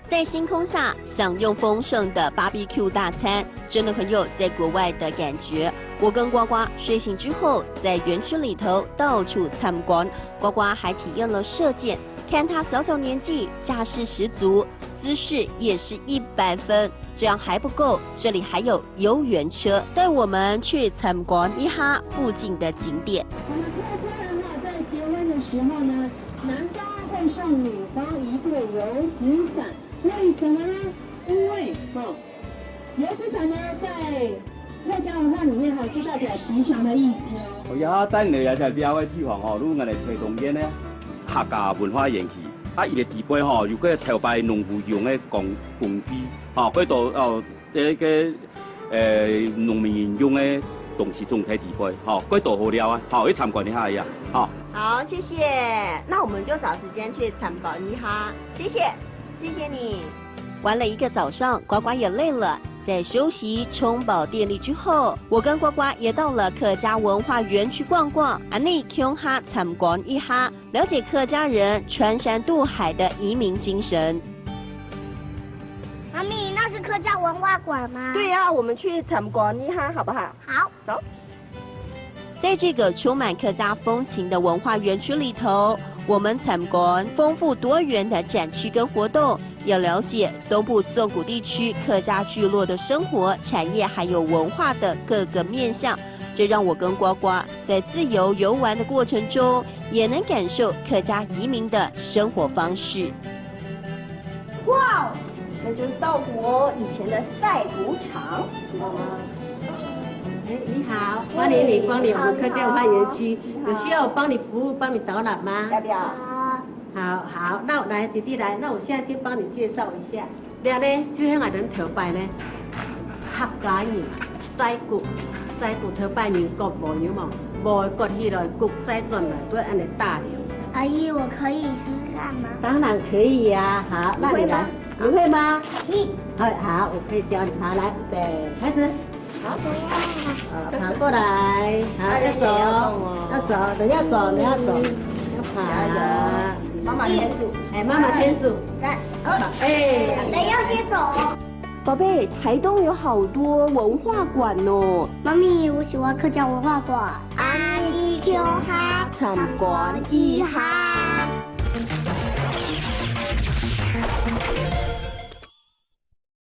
在星空下享用丰盛的 BBQ 大餐，真的很有在国外的感觉。我跟呱呱睡醒之后，在园区里头到处参观，呱呱还体验了射箭，看他小小年纪架势十足，姿势也是100分。这样还不够，这里还有游园车，带我们去参观一下附近的景点。我们客家人在结婚的时候呢，男方会送女方一对油纸伞。为什么呢？因为油纸伞呢，在客家文化里面是代表吉祥的意思哦。也等你也就了嘅地方如果我哋推动嘅呢客家文化元气，伊嘅地杯如果头摆农户用嘅工具，嗰度农民用嘅东西种喺地杯，嗰度好了去参观一下呀，好，谢谢。那我们就找时间去参观一下，谢谢。谢谢你。玩了一个早上，呱呱也累了，在休息充饱电力之后，我跟呱呱也到了客家文化园区逛逛，内乡哈参观一下，了解客家人穿山渡海的移民精神。妈咪，那是客家文化馆吗？对呀，我们去参观一下好不好？好，走。在这个充满客家风情的文化园区里头，我们参观丰富多元的展区跟活动，也了解东部纵谷地区客家聚落的生活、产业还有文化的各个面向。这让我跟呱呱在自由游玩的过程中，也能感受客家移民的生活方式。哇，这就是稻谷以前的晒谷场。你好，欢迎你光临我们客家文化园区，有需要我帮你服务、帮你导览吗？要不要？好，那来弟弟来，那我现在先帮你介绍一下。然后呢，就向我人头摆呢，客家人晒谷头摆人割无有冇？无割起来，谷再转来都按你大流。阿姨，我可以试试看吗？当然可以呀，好，那你来，你会吗？你好，我可以教你。好，来，预备，开始。好，跑过来，好，要走，等要走，要跑。妈妈天数，妈妈天数3、2，等要先走。宝贝，台东有好多文化馆哦。妈咪，我喜欢客家文化馆。阿姨，听哈，参观一下。